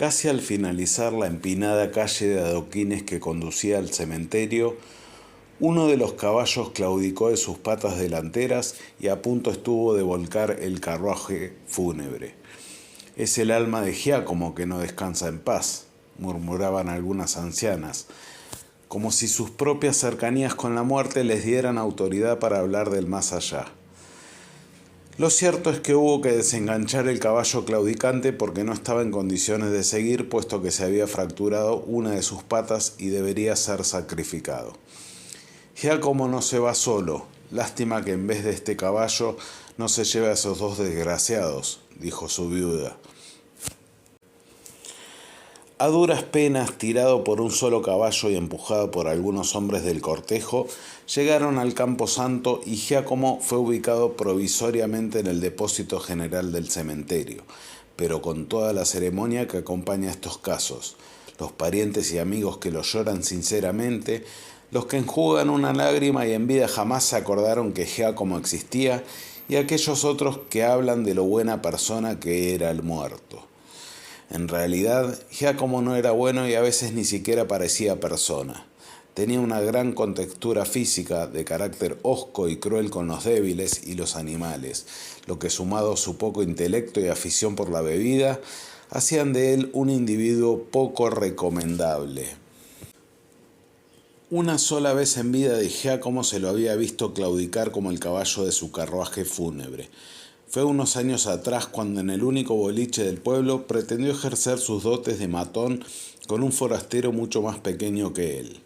Casi al finalizar la empinada calle de adoquines que conducía al cementerio, uno de los caballos claudicó de sus patas delanteras y a punto estuvo de volcar el carruaje fúnebre. «Es el alma de Giacomo que no descansa en paz», murmuraban algunas ancianas, como si sus propias cercanías con la muerte les dieran autoridad para hablar del más allá. Lo cierto es que hubo que desenganchar el caballo claudicante porque no estaba en condiciones de seguir, puesto que se había fracturado una de sus patas y debería ser sacrificado. «Giacomo no se va solo. Lástima que en vez de este caballo no se lleve a esos dos desgraciados», dijo su viuda. A duras penas, tirado por un solo caballo y empujado por algunos hombres del cortejo, llegaron al camposanto y Giacomo fue ubicado provisoriamente en el depósito general del cementerio, pero con toda la ceremonia que acompaña a estos casos. Los parientes y amigos que lo lloran sinceramente, los que enjugan una lágrima y en vida jamás se acordaron que Giacomo existía, y aquellos otros que hablan de lo buena persona que era el muerto. En realidad, Giacomo no era bueno y a veces ni siquiera parecía persona. Tenía una gran contextura física, de carácter hosco y cruel con los débiles y los animales, lo que sumado a su poco intelecto y afición por la bebida, hacían de él un individuo poco recomendable. Una sola vez en vida de Giacomo se lo había visto claudicar como el caballo de su carruaje fúnebre. Fue unos años atrás cuando en el único boliche del pueblo pretendió ejercer sus dotes de matón con un forastero mucho más pequeño que él.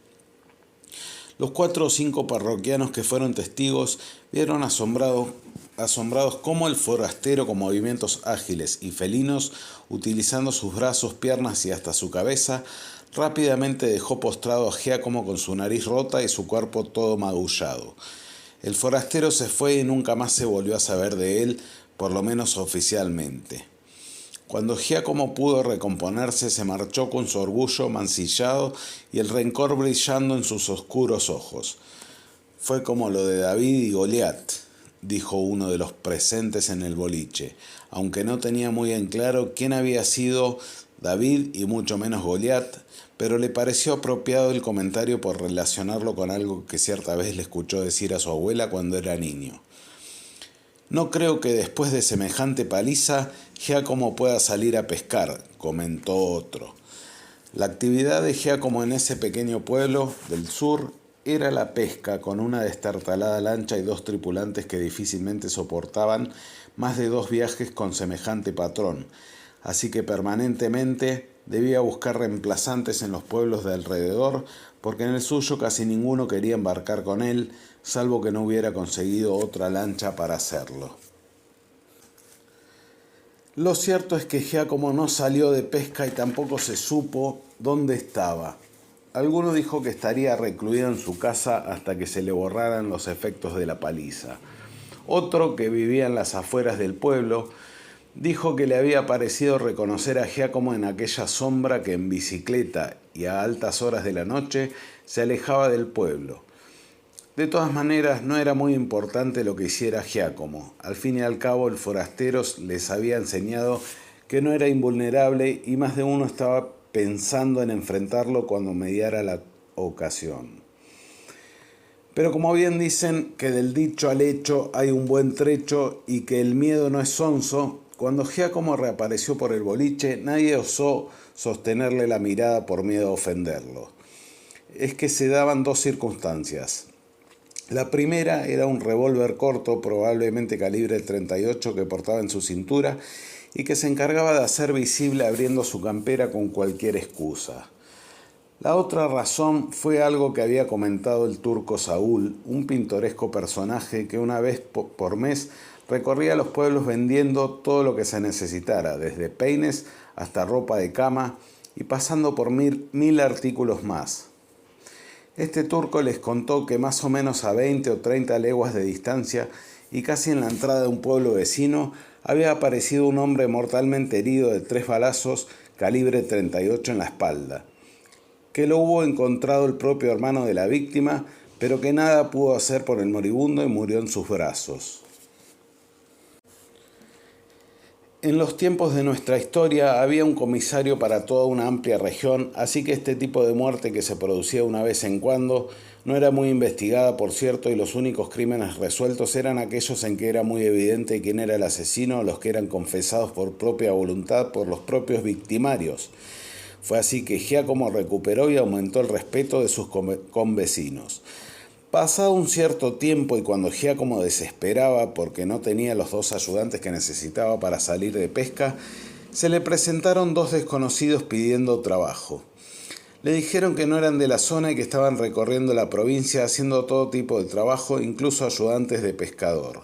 Los 4 o 5 parroquianos que fueron testigos vieron asombrados cómo el forastero, con movimientos ágiles y felinos, utilizando sus brazos, piernas y hasta su cabeza, rápidamente dejó postrado a Giacomo con su nariz rota y su cuerpo todo magullado. El forastero se fue y nunca más se volvió a saber de él, por lo menos oficialmente. Cuando Giacomo pudo recomponerse, se marchó con su orgullo mancillado y el rencor brillando en sus oscuros ojos. «Fue como lo de David y Goliat», dijo uno de los presentes en el boliche, aunque no tenía muy en claro quién había sido David y mucho menos Goliat, pero le pareció apropiado el comentario por relacionarlo con algo que cierta vez le escuchó decir a su abuela cuando era niño. «No creo que después de semejante paliza Giacomo pueda salir a pescar», comentó otro. La actividad de Giacomo en ese pequeño pueblo del sur era la pesca, con una destartalada lancha y 2 tripulantes que difícilmente soportaban más de 2 viajes con semejante patrón, así que permanentemente debía buscar reemplazantes en los pueblos de alrededor, porque en el suyo casi ninguno quería embarcar con él, salvo que no hubiera conseguido otra lancha para hacerlo. Lo cierto es que Giacomo no salió de pesca y tampoco se supo dónde estaba. Alguno dijo que estaría recluido en su casa hasta que se le borraran los efectos de la paliza. Otro, que vivía en las afueras del pueblo, dijo que le había parecido reconocer a Giacomo en aquella sombra que en bicicleta y a altas horas de la noche se alejaba del pueblo. De todas maneras, no era muy importante lo que hiciera Giacomo. Al fin y al cabo, el forastero les había enseñado que no era invulnerable y más de uno estaba pensando en enfrentarlo cuando mediara la ocasión. Pero como bien dicen, que del dicho al hecho hay un buen trecho y que el miedo no es sonso, cuando Giacomo reapareció por el boliche, nadie osó sostenerle la mirada por miedo a ofenderlo. Es que se daban 2 circunstancias. La primera era un revólver corto, probablemente calibre 38, que portaba en su cintura y que se encargaba de hacer visible abriendo su campera con cualquier excusa. La otra razón fue algo que había comentado el turco Saúl, un pintoresco personaje que una vez por mes recorría los pueblos vendiendo todo lo que se necesitara, desde peines hasta ropa de cama y pasando por mil artículos más. Este turco les contó que más o menos a 20 o 30 leguas de distancia y casi en la entrada de un pueblo vecino había aparecido un hombre mortalmente herido de 3 balazos calibre 38 en la espalda, que lo hubo encontrado el propio hermano de la víctima, pero que nada pudo hacer por el moribundo y murió en sus brazos. En los tiempos de nuestra historia había un comisario para toda una amplia región, así que este tipo de muerte que se producía una vez en cuando no era muy investigada, por cierto, y los únicos crímenes resueltos eran aquellos en que era muy evidente quién era el asesino o los que eran confesados por propia voluntad por los propios victimarios. Fue así que Giacomo recuperó y aumentó el respeto de sus convecinos. Pasado un cierto tiempo y cuando Giacomo desesperaba porque no tenía los 2 ayudantes que necesitaba para salir de pesca, se le presentaron 2 desconocidos pidiendo trabajo. Le dijeron que no eran de la zona y que estaban recorriendo la provincia haciendo todo tipo de trabajo, incluso ayudantes de pescador.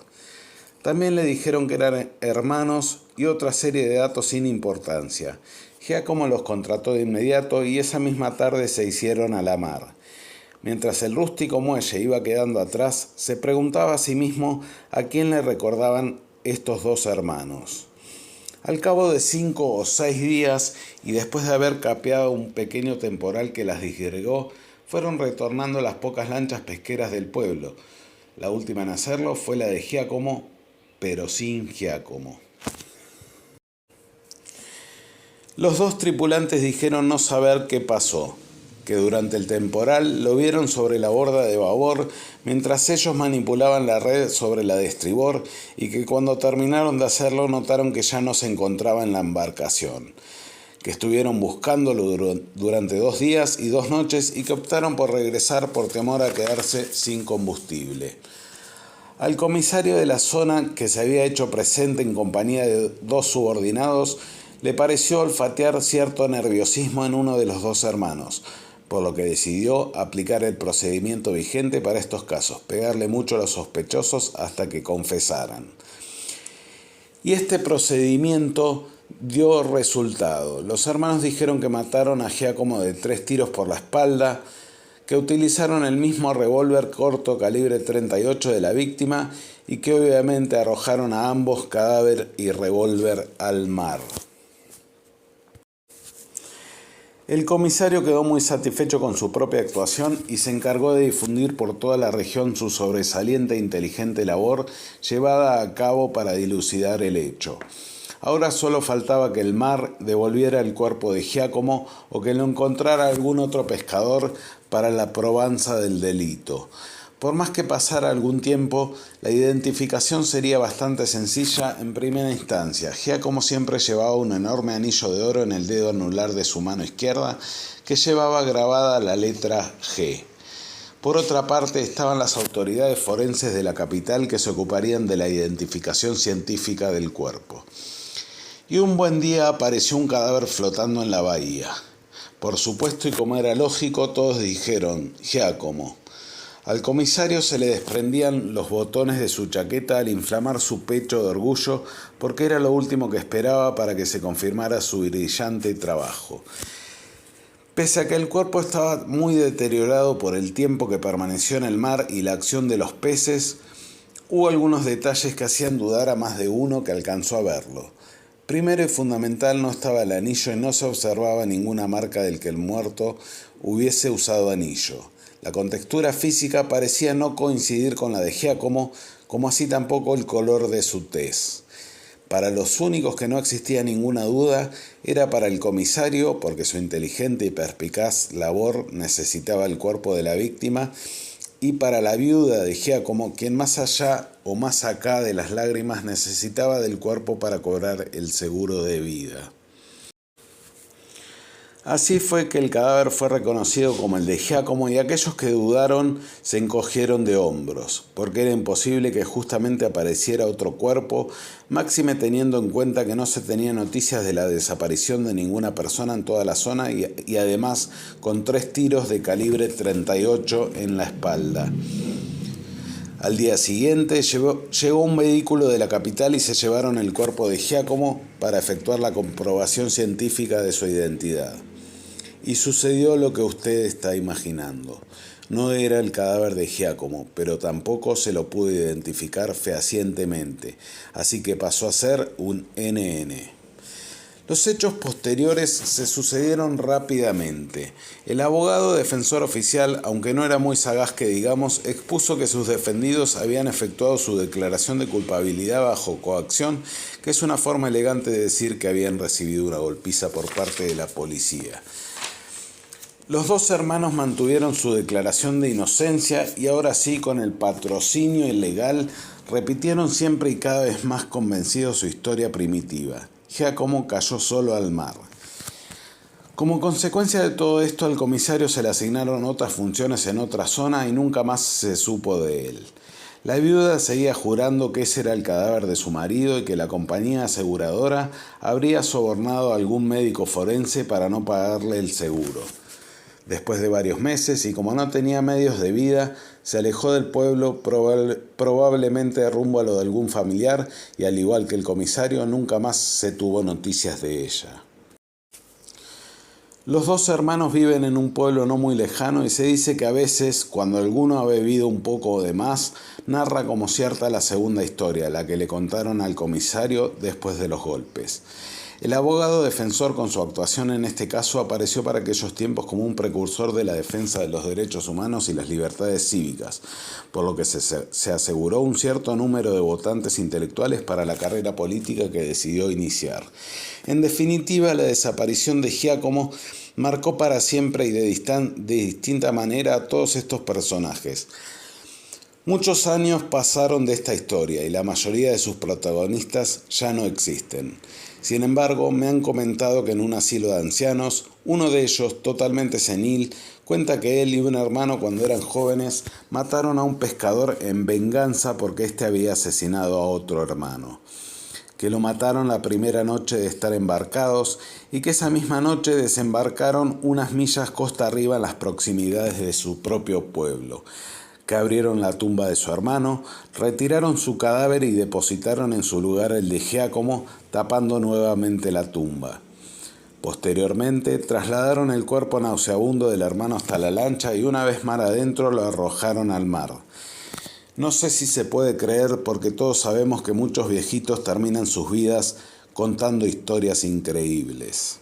También le dijeron que eran hermanos y otra serie de datos sin importancia. Giacomo los contrató de inmediato y esa misma tarde se hicieron a la mar. Mientras el rústico muelle iba quedando atrás, se preguntaba a sí mismo a quién le recordaban estos 2 hermanos. Al cabo de 5 o 6 días, y después de haber capeado un pequeño temporal que las disgregó, fueron retornando las pocas lanchas pesqueras del pueblo. La última en hacerlo fue la de Giacomo, pero sin Giacomo. Los 2 tripulantes dijeron no saber qué pasó, que durante el temporal lo vieron sobre la borda de babor mientras ellos manipulaban la red sobre la de estribor y que cuando terminaron de hacerlo notaron que ya no se encontraba en la embarcación, que estuvieron buscándolo durante 2 días y 2 noches y que optaron por regresar por temor a quedarse sin combustible. Al comisario de la zona, que se había hecho presente en compañía de 2 subordinados, le pareció olfatear cierto nerviosismo en uno de los 2 hermanos, por lo que decidió aplicar el procedimiento vigente para estos casos, pegarle mucho a los sospechosos hasta que confesaran. Y este procedimiento dio resultado. Los hermanos dijeron que mataron a Giacomo de 3 tiros por la espalda, que utilizaron el mismo revólver corto calibre 38 de la víctima y que obviamente arrojaron a ambos cadáver y revólver al mar. El comisario quedó muy satisfecho con su propia actuación y se encargó de difundir por toda la región su sobresaliente e inteligente labor llevada a cabo para dilucidar el hecho. Ahora solo faltaba que el mar devolviera el cuerpo de Giacomo o que lo encontrara algún otro pescador para la probanza del delito. Por más que pasara algún tiempo, la identificación sería bastante sencilla en primera instancia. Giacomo siempre llevaba un enorme anillo de oro en el dedo anular de su mano izquierda que llevaba grabada la letra G. Por otra parte, estaban las autoridades forenses de la capital que se ocuparían de la identificación científica del cuerpo. Y un buen día apareció un cadáver flotando en la bahía. Por supuesto, y como era lógico, todos dijeron Giacomo. Al comisario se le desprendían los botones de su chaqueta al inflamar su pecho de orgullo porque era lo último que esperaba para que se confirmara su brillante trabajo. Pese a que el cuerpo estaba muy deteriorado por el tiempo que permaneció en el mar y la acción de los peces, hubo algunos detalles que hacían dudar a más de uno que alcanzó a verlo. Primero y fundamental, no estaba el anillo y no se observaba ninguna marca del que el muerto hubiese usado anillo. La contextura física parecía no coincidir con la de Giacomo, como así tampoco el color de su tez. Para los únicos que no existía ninguna duda era para el comisario, porque su inteligente y perspicaz labor necesitaba el cuerpo de la víctima, y para la viuda de Giacomo, quien más allá o más acá de las lágrimas necesitaba del cuerpo para cobrar el seguro de vida. Así fue que el cadáver fue reconocido como el de Giacomo y aquellos que dudaron se encogieron de hombros, porque era imposible que justamente apareciera otro cuerpo, máxime teniendo en cuenta que no se tenía noticias de la desaparición de ninguna persona en toda la zona y además con 3 tiros de calibre 38 en la espalda. Al día siguiente llegó un vehículo de la capital y se llevaron el cuerpo de Giacomo para efectuar la comprobación científica de su identidad. Y sucedió lo que usted está imaginando. No era el cadáver de Giacomo, pero tampoco se lo pudo identificar fehacientemente, así que pasó a ser un NN. Los hechos posteriores se sucedieron rápidamente. El abogado defensor oficial, aunque no era muy sagaz que digamos, expuso que sus defendidos habían efectuado su declaración de culpabilidad bajo coacción, que es una forma elegante de decir que habían recibido una golpiza por parte de la policía. Los dos hermanos mantuvieron su declaración de inocencia y ahora sí, con el patrocinio ilegal, repitieron siempre y cada vez más convencidos su historia primitiva. Giacomo cayó solo al mar. Como consecuencia de todo esto, al comisario se le asignaron otras funciones en otra zona y nunca más se supo de él. La viuda seguía jurando que ese era el cadáver de su marido y que la compañía aseguradora habría sobornado a algún médico forense para no pagarle el seguro. Después de varios meses, y como no tenía medios de vida, se alejó del pueblo probablemente rumbo a lo de algún familiar y al igual que el comisario, nunca más se tuvo noticias de ella. Los dos hermanos viven en un pueblo no muy lejano y se dice que a veces, cuando alguno ha bebido un poco de más, narra como cierta la segunda historia, la que le contaron al comisario después de los golpes. El abogado defensor, con su actuación en este caso, apareció para aquellos tiempos como un precursor de la defensa de los derechos humanos y las libertades cívicas, por lo que se aseguró un cierto número de votantes intelectuales para la carrera política que decidió iniciar. En definitiva, la desaparición de Giacomo marcó para siempre y de distinta manera a todos estos personajes. Muchos años pasaron de esta historia y la mayoría de sus protagonistas ya no existen. Sin embargo, me han comentado que en un asilo de ancianos, uno de ellos, totalmente senil, cuenta que él y un hermano cuando eran jóvenes mataron a un pescador en venganza porque éste había asesinado a otro hermano. Que lo mataron la primera noche de estar embarcados y que esa misma noche desembarcaron unas millas costa arriba en las proximidades de su propio pueblo. Que abrieron la tumba de su hermano, retiraron su cadáver y depositaron en su lugar el de Giacomo, tapando nuevamente la tumba. Posteriormente, trasladaron el cuerpo nauseabundo del hermano hasta la lancha y una vez mar adentro lo arrojaron al mar. No sé si se puede creer porque todos sabemos que muchos viejitos terminan sus vidas contando historias increíbles.